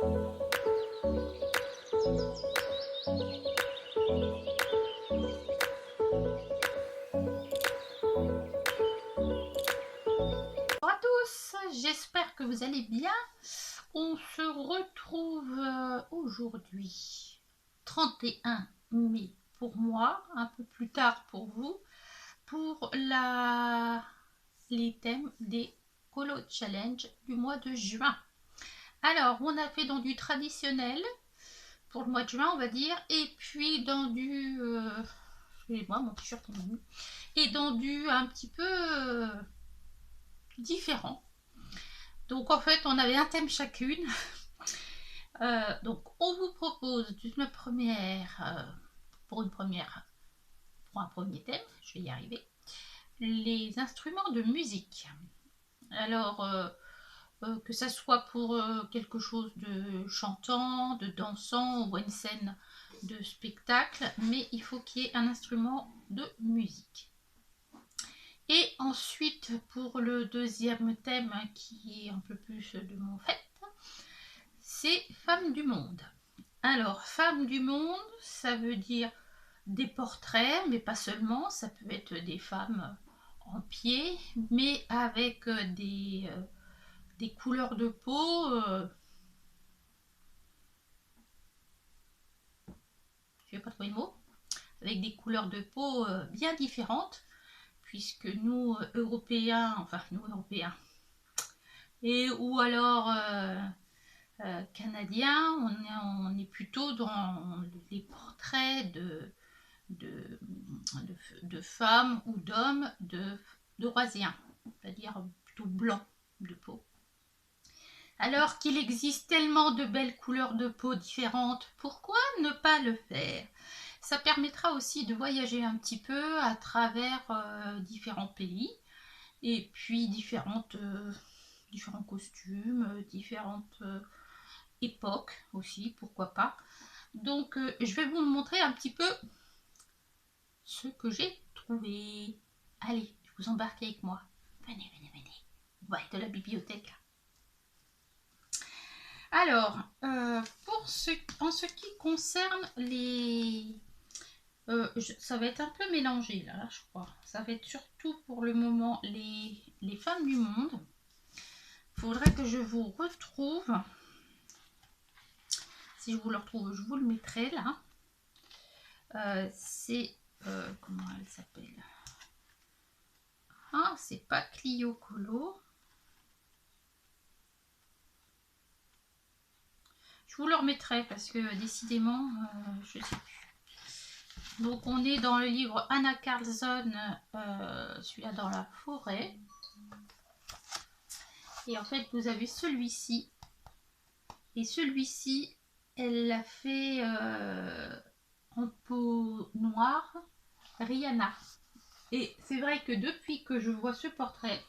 Bonjour à tous, j'espère que vous allez bien. On se retrouve aujourd'hui 31 mai pour moi, un peu plus tard pour vous, pour les thèmes des Colo Challenge du mois de juin. Alors, on a fait dans du traditionnel pour le mois de juin, on va dire, et puis dans du... excusez-moi, mon t-shirt est mis. Et dans du un petit peu différent. Donc en fait, on avait un thème chacune. Donc on vous propose une première, pour un premier thème, je vais y arriver, les instruments de musique. Alors, que ça soit pour quelque chose de chantant, de dansant ou une scène de spectacle, mais il faut qu'il y ait un instrument de musique. Et ensuite, pour le deuxième thème, qui est un peu plus de mon fait, c'est Femmes du monde. Alors, Femmes du monde, ça veut dire des portraits, mais pas seulement, ça peut être des femmes en pied, mais avec des couleurs de peau, je vais pas trouver le mot, avec des couleurs de peau bien différentes, puisque nous, Européens, et ou alors Canadiens, on est plutôt dans les portraits de femmes ou d'hommes d'Eurasiens, c'est-à-dire plutôt blancs de peau. Alors qu'il existe tellement de belles couleurs de peau différentes, pourquoi ne pas le faire? Ça permettra aussi de voyager un petit peu à travers différents pays et puis différents costumes, différentes époques aussi, pourquoi pas. Donc je vais vous montrer un petit peu ce que j'ai trouvé. Allez, je vous embarque avec moi. Venez, venez, venez. On va être de la bibliothèque. Alors, en ce qui concerne les... ça va être un peu mélangé là, je crois. Ça va être surtout pour le moment les femmes du monde. Il faudrait que je vous retrouve. Si je vous le retrouve, je vous le mettrai là. C'est... comment elle s'appelle? Ah, c'est pas Clio Colo. Je vous le remettrai parce que décidément, je sais plus. Donc on est dans le livre Anna Carlson, celui-là dans la forêt. Et en fait, vous avez celui-ci. Et celui-ci, elle l'a fait en peau noire, Rihanna. Et c'est vrai que depuis que je vois ce portrait,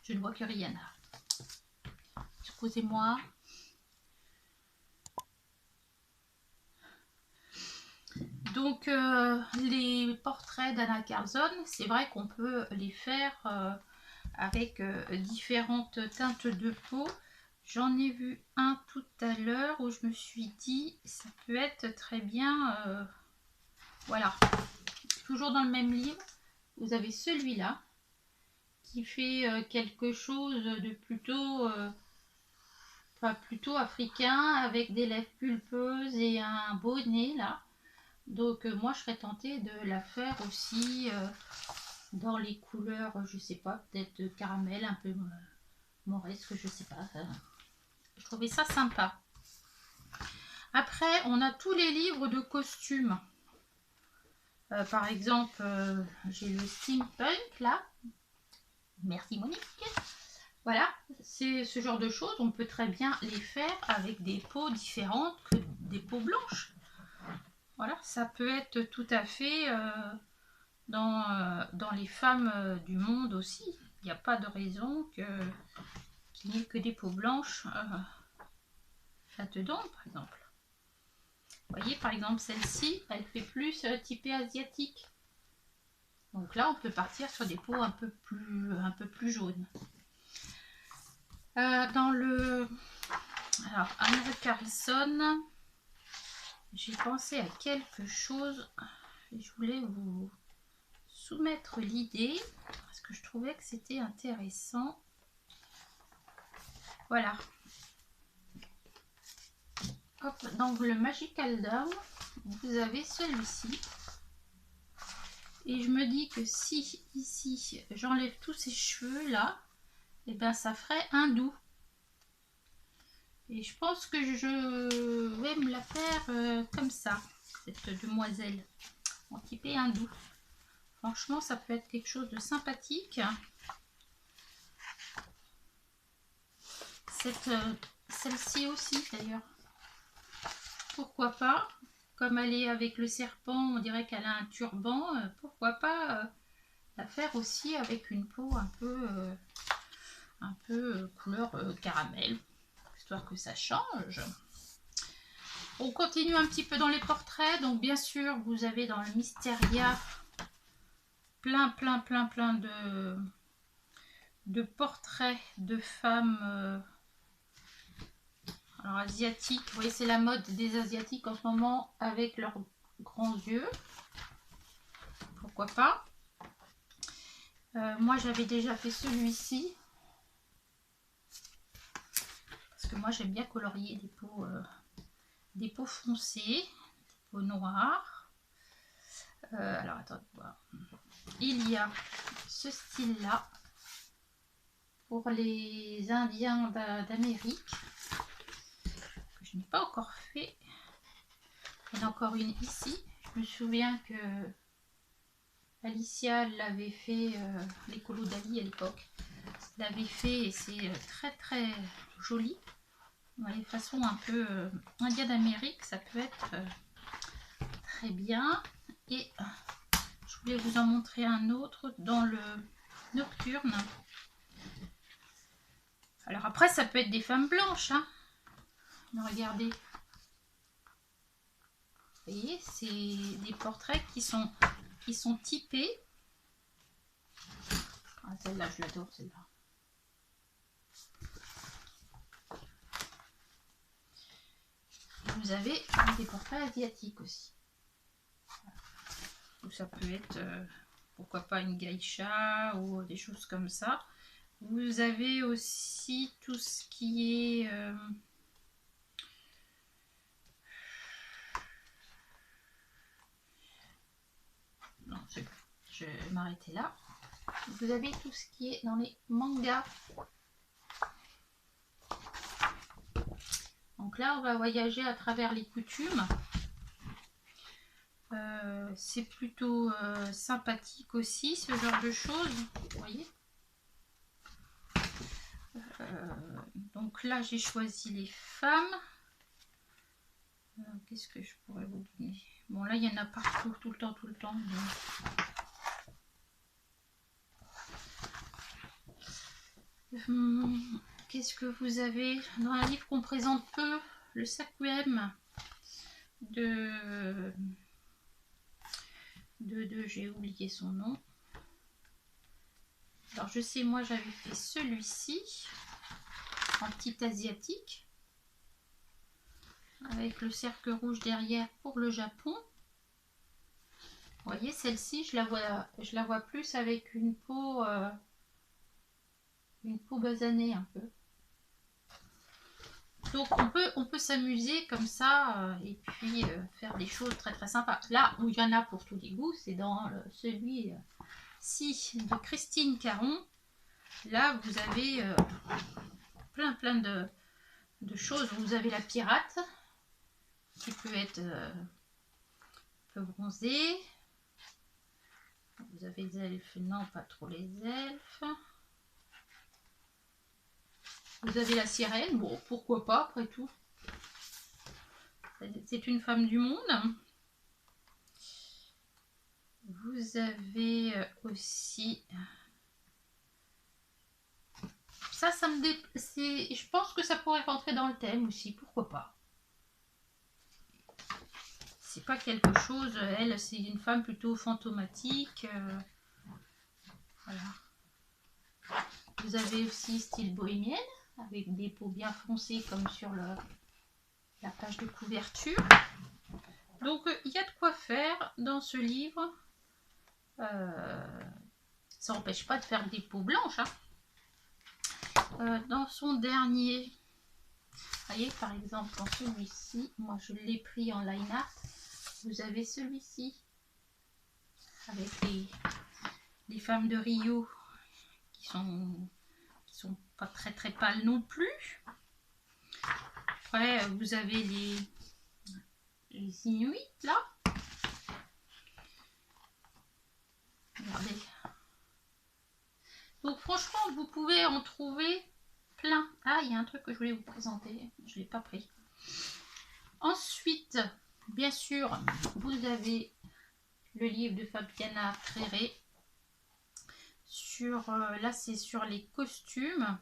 je ne vois que Rihanna. Excusez-moi. Donc les portraits d'Anna Carlson, c'est vrai qu'on peut les faire avec différentes teintes de peau. J'en ai vu un tout à l'heure où je me suis dit ça peut être très bien. Voilà. Toujours dans le même livre, vous avez celui-là qui fait quelque chose de plutôt africain avec des lèvres pulpeuses et un beau nez là. Donc moi je serais tentée de la faire aussi dans les couleurs, je sais pas, peut-être caramel, un peu mauresque, je sais pas. Je trouvais ça sympa. Après, on a tous les livres de costumes. Par exemple, j'ai le steampunk là. Merci Monique. Voilà, c'est ce genre de choses. On peut très bien les faire avec des peaux différentes que des peaux blanches. Voilà, ça peut être tout à fait dans les femmes du monde aussi. Il n'y a pas de raison qu'il n'y ait que des peaux blanches là-dedans, par exemple. Vous voyez, par exemple, celle-ci, elle fait plus typée asiatique. Donc là, on peut partir sur des peaux un peu plus jaunes. Dans le Alors, Anna Carlson, j'ai pensé à quelque chose. Je voulais vous soumettre l'idée parce que je trouvais que c'était intéressant. Voilà. Hop, dans le Magical Down, vous avez celui-ci. Et je me dis que si ici j'enlève tous ces cheveux là, et ben ça ferait un doux. Et je pense que je vais me la faire comme ça, cette demoiselle, en typé hindou. Franchement, ça peut être quelque chose de sympathique. Celle-ci aussi d'ailleurs. Pourquoi pas? Comme elle est avec le serpent, on dirait qu'elle a un turban. Pourquoi pas la faire aussi avec une peau un peu couleur caramel, histoire que ça change. On continue un petit peu dans les portraits. Donc bien sûr, vous avez dans le Mysteria plein de portraits de femmes alors asiatiques. Vous voyez, c'est la mode des asiatiques en ce moment avec leurs grands yeux. Pourquoi pas? Moi, j'avais déjà fait celui-ci. Parce que moi, j'aime bien colorier des peaux foncées, des peaux noires. Alors, attendez voir. Il y a ce style-là pour les Indiens d'Amérique que je n'ai pas encore fait. Il y en a encore une ici. Je me souviens que Alicia l'avait fait, l'écolo d'Ali à l'époque, l'avait fait et c'est très joli. Les façons un peu Indien d'Amérique, ça peut être très bien. Et je voulais vous en montrer un autre dans le nocturne. Alors après, ça peut être des femmes blanches, hein. Mais regardez. Vous voyez, c'est des portraits qui sont typés. Ah, celle-là, je l'adore, celle-là. Vous avez des portraits asiatiques aussi. Ou ça peut être, pourquoi pas, une geisha ou des choses comme ça. Vous avez aussi tout ce qui est... non, c'est bon. Je vais m'arrêter là. Vous avez tout ce qui est dans les mangas. Donc là, on va voyager à travers les coutumes. C'est plutôt sympathique aussi, ce genre de choses. Vous voyez. Donc là, j'ai choisi les femmes. Qu'est-ce que je pourrais vous donner? Bon, là, il y en a partout, tout le temps. Qu'est-ce que vous avez dans un livre qu'on présente peu, le Sakuem de j'ai oublié son nom. Alors je sais, moi j'avais fait celui-ci en petit asiatique avec le cercle rouge derrière pour le Japon. Vous voyez, celle-ci je la vois plus avec une peau basanée un peu. Donc on peut s'amuser comme ça et puis faire des choses très sympas. Là où il y en a pour tous les goûts, c'est dans celui-ci de Christine Caron. Là vous avez plein de choses. Vous avez la pirate qui peut être un peu bronzée. Vous avez les elfes, non pas trop les elfes. Vous avez la sirène, bon pourquoi pas après tout. C'est une femme du monde. Vous avez aussi... Ça me je pense que ça pourrait rentrer dans le thème aussi, pourquoi pas. C'est pas quelque chose... Elle, c'est une femme plutôt fantomatique. Voilà. Vous avez aussi style bohémienne. avec des peaux bien foncées comme sur la page de couverture. Donc il y a de quoi faire dans ce livre. Ça n'empêche pas de faire des peaux blanches. Dans son dernier, vous voyez par exemple dans celui-ci, moi je l'ai pris en line art. Vous avez celui-ci avec les femmes de Rio qui sont pas très pâles non plus. Après vous avez les Inuits là. Regardez. Donc franchement vous pouvez en trouver plein. Ah, il y a un truc que je voulais vous présenter, je ne l'ai pas pris. Ensuite, bien sûr, vous avez le livre de Fabiana Tréré sur là c'est sur les costumes.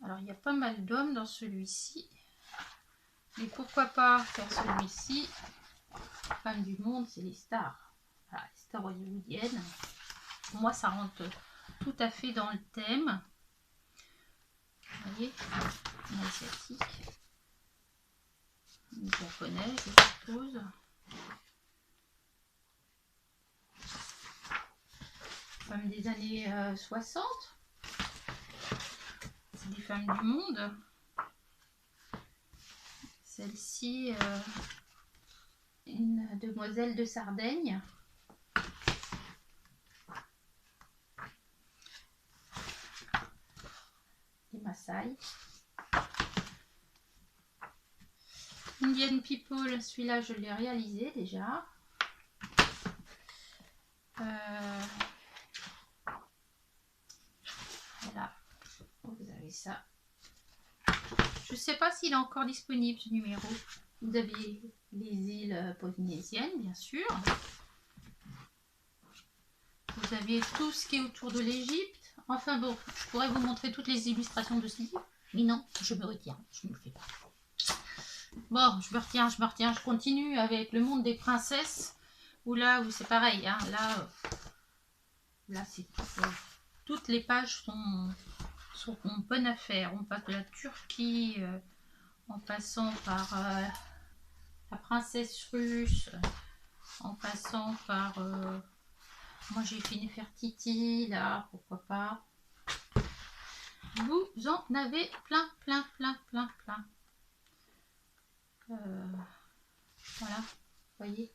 Alors il y a pas mal d'hommes dans celui-ci, mais pourquoi pas faire celui-ci. Femmes du monde, c'est les stars, voilà, les stars hollywoodiennes. Pour moi ça rentre tout à fait dans le thème. Vous voyez, une asiatique, une japonaise, je suppose. Femmes des années 60. C'est des femmes du monde. Celle-ci, une demoiselle de Sardaigne. Les Maasai. Indian People, celui-là je l'ai réalisé déjà. Voilà, vous avez ça. Je ne sais pas s'il est encore disponible ce numéro. Vous avez les îles polynésiennes, bien sûr. Vous avez tout ce qui est autour de l'Égypte. Enfin bon, je pourrais vous montrer toutes les illustrations de ce livre. Mais non, je me retiens, je ne le fais pas. Bon, je me retiens, je continue avec le monde des princesses. Où là, où c'est pareil, hein, là c'est toutes les pages sont en bonne affaire. On passe de la Turquie, en passant par la princesse russe, en passant par moi j'ai fait Nefertiti, là, pourquoi pas. Vous en avez plein. Voilà, vous voyez,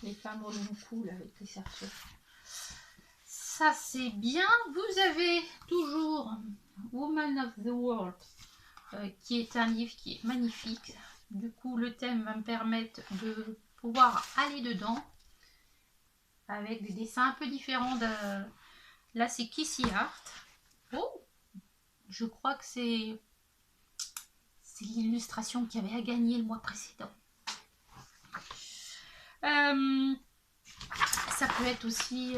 les femmes au long cou là, avec les cerceaux. Ça c'est bien. Vous avez toujours Woman of the World, qui est un livre qui est magnifique. Du coup, le thème va me permettre de pouvoir aller dedans avec des dessins un peu différents. Là, c'est Kissy Art. Oh, je crois que c'est l'illustration qui avait à gagner le mois précédent. Ça peut être aussi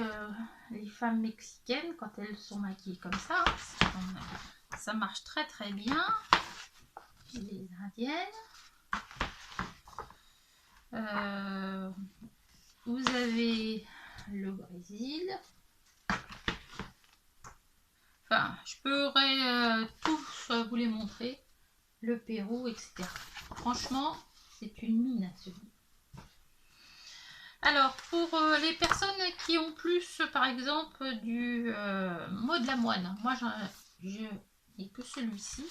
les femmes mexicaines quand elles sont maquillées comme ça. Ça marche très bien. Les indiennes. Vous avez le Brésil. Enfin, je pourrais tous vous les montrer. Le Pérou, etc. Franchement, c'est une mine ce livre. Alors, pour les personnes qui ont plus, par exemple, du mot de la moine, moi je n'ai que celui-ci.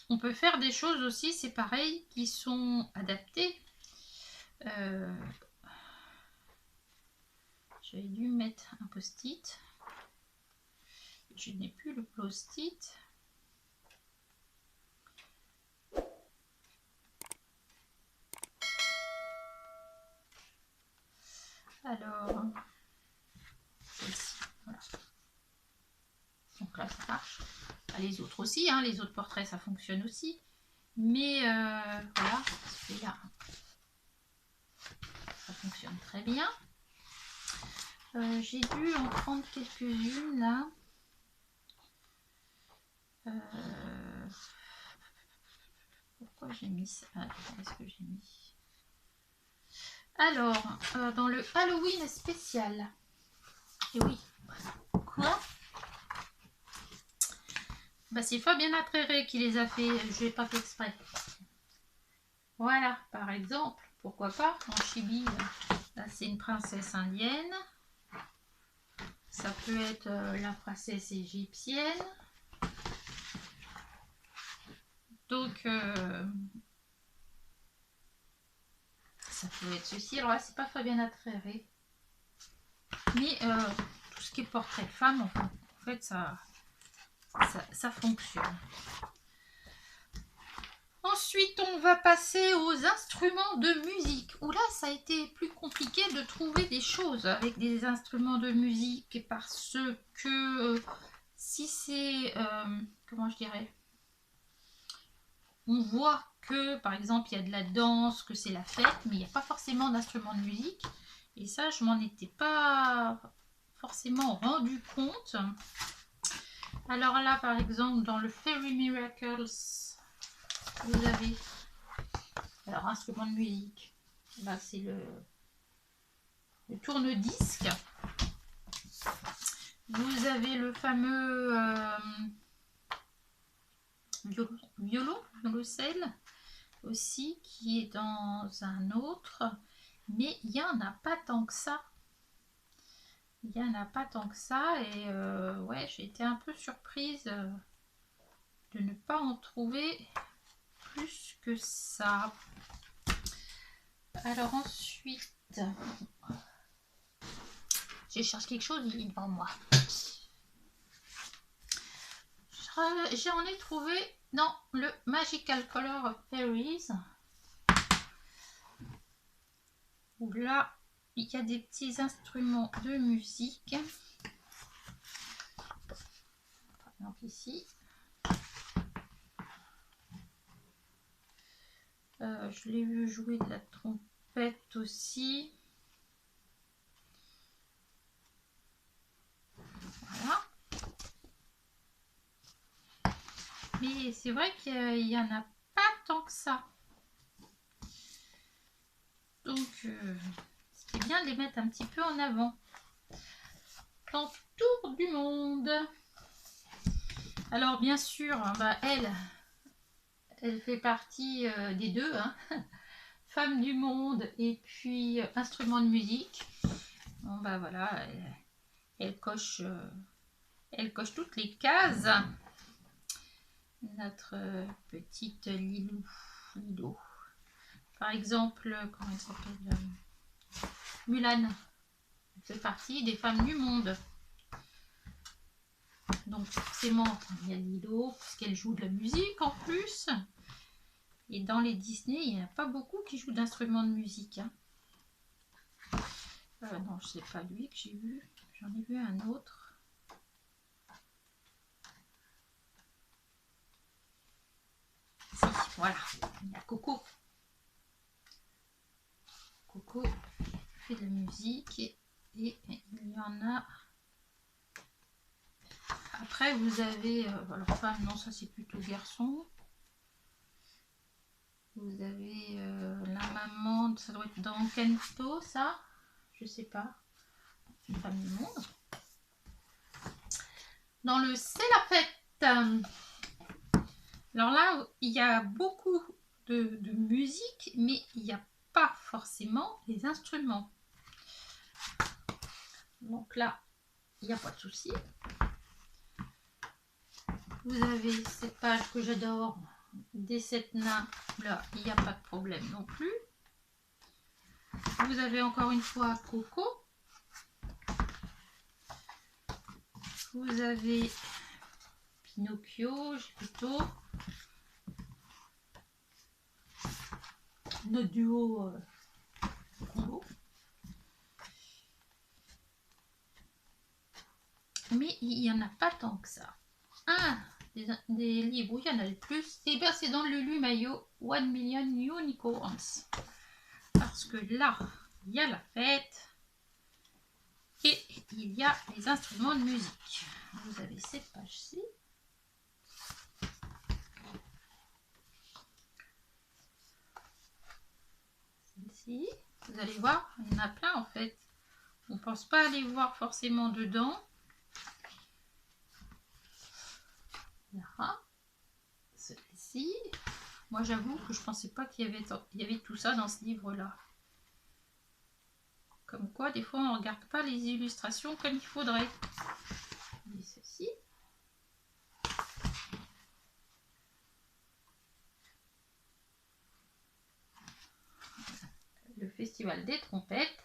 On peut faire des choses aussi, c'est pareil, qui sont adaptées. J'avais dû mettre un post-it. Je n'ai plus le post-it. Alors, celle-ci, voilà. Donc là, ça marche. Les autres aussi, hein, les autres portraits, ça fonctionne aussi. Mais voilà, celui-là, ça fonctionne très bien. J'ai dû en prendre quelques-unes là. Pourquoi j'ai mis ça? Qu'est-ce que j'ai mis? Alors, dans le Halloween spécial. Et oui. Quoi? Bah, c'est Fabien Latréré qui les a fait, je n'ai pas fait exprès. Voilà, par exemple, pourquoi pas, en chibi, là c'est une princesse indienne. Ça peut être la princesse égyptienne. Donc, ça peut être ceci. Alors là, c'est pas Fabien Latréré. Mais tout ce qui est portrait de femme, en fait, ça fonctionne. Ensuite, on va passer aux instruments de musique. Où là, ça a été plus compliqué de trouver des choses avec des instruments de musique parce que si c'est, comment je dirais, on voit que, par exemple, il y a de la danse, que c'est la fête, mais il n'y a pas forcément d'instruments de musique. Et ça, je m'en étais pas forcément rendu compte. Alors là, par exemple, dans le Fairy Miracles, vous avez alors instrument de musique. Là, c'est le tourne-disque. Vous avez le fameux violoncelle aussi qui est dans un autre, mais il n'y en a pas tant que ça. Il n'y en a pas tant que ça et ouais, j'ai été un peu surprise de ne pas en trouver plus que ça. Alors ensuite, je cherche quelque chose, il est devant moi. J'en ai trouvé dans le Magical Color of Fairies. Où là, il y a des petits instruments de musique. Par exemple ici. Je l'ai vu jouer de la trompette aussi. Voilà. Mais c'est vrai qu'il n'y en a pas tant que ça. Donc, c'est bien de les mettre un petit peu en avant. Dans Tour du monde. Alors, bien sûr, bah, elle fait partie des deux. Hein. Femme du monde et puis instrument de musique. Bon, bah voilà, elle coche toutes les cases. Notre petite Lilo. Par exemple, comment elle s'appelle, Mulan. Elle fait partie des femmes du monde. Donc forcément, il y a Lilo, parce qu'elle joue de la musique en plus. Et dans les Disney, il n'y en a pas beaucoup qui jouent d'instruments de musique. Hein. Non, c'est pas lui que j'ai vu. J'en ai vu un autre. Si, voilà. Il y a Coco. Coco fait de la musique et il y en a. Après, vous avez. Alors, femme, non, ça c'est plutôt garçon. Vous avez la maman, ça doit être dans Kento, ça. Je sais pas. Une femme du monde. Dans le C'est la fête. Alors là, il y a beaucoup de musique, mais il n'y a pas forcément les instruments. Donc là, il n'y a pas de souci. Vous avez cette page que j'adore, des 7 nains. Là, il n'y a pas de problème non plus. Vous avez encore une fois Coco. Vous avez Pinocchio, plutôt. Notre duo combo. Mais il n'y en a pas tant que ça. Des livres où il y en a le plus, et bien c'est dans le Lulu Mayo 1 Million Unicorns. Parce que là, il y a la fête et il y a les instruments de musique. Vous avez cette page-ci. Celle-ci. Vous allez voir, il y en a plein en fait. On ne pense pas aller voir forcément dedans. Là. merci. Moi j'avoue que je pensais pas qu'il y avait tout ça dans ce livre là. Comme quoi des fois on ne regarde pas les illustrations comme il faudrait. Et ceci. Le festival des trompettes.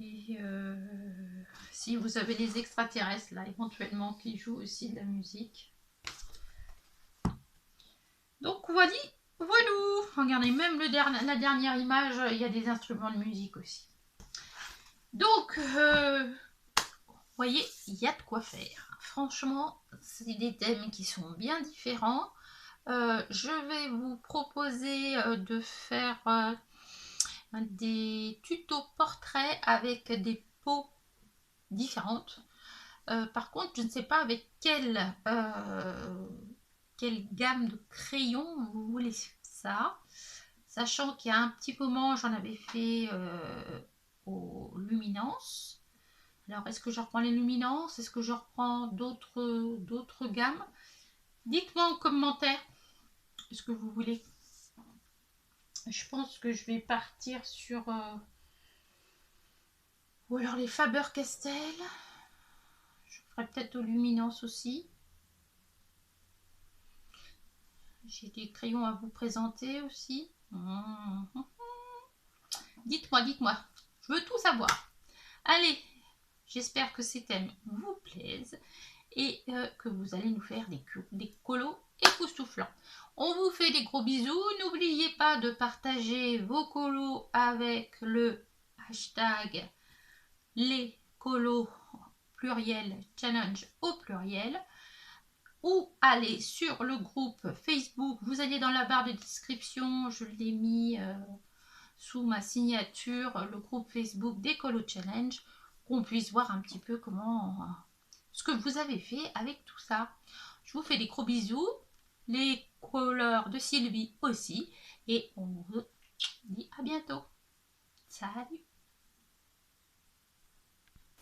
Et si vous avez les extraterrestres là éventuellement qui jouent aussi de la musique. Donc voilà, regardez, même la dernière image, il y a des instruments de musique aussi. Donc vous voyez, il y a de quoi faire. Franchement, c'est des thèmes qui sont bien différents. Je vais vous proposer de faire des tutos portraits avec des peaux différentes. Par contre, je ne sais pas avec quelle gamme de crayons vous voulez ça. Sachant qu'il y a un petit moment, j'en avais fait aux luminances. Alors, est-ce que je reprends les luminances? Est-ce que je reprends d'autres gammes? Dites-moi en commentaire ce que vous voulez. Je pense que je vais partir sur... ou alors les Faber-Castell. Je ferai peut-être aux luminances aussi. J'ai des crayons à vous présenter aussi. Dites-moi. Je veux tout savoir. Allez, j'espère que ces thèmes vous plaisent et que vous allez nous faire des colos époustouflants. On vous fait des gros bisous. N'oubliez pas de partager vos colos avec le hashtag les colos pluriel challenge au pluriel, ou allez sur le groupe Facebook. Vous allez dans la barre de description, je l'ai mis sous ma signature, le groupe Facebook des colos challenge, qu'on puisse voir un petit peu ce que vous avez fait avec tout ça. Je vous fais des gros bisous, les couleurs de Sylvie aussi, et on vous dit à bientôt. Salut!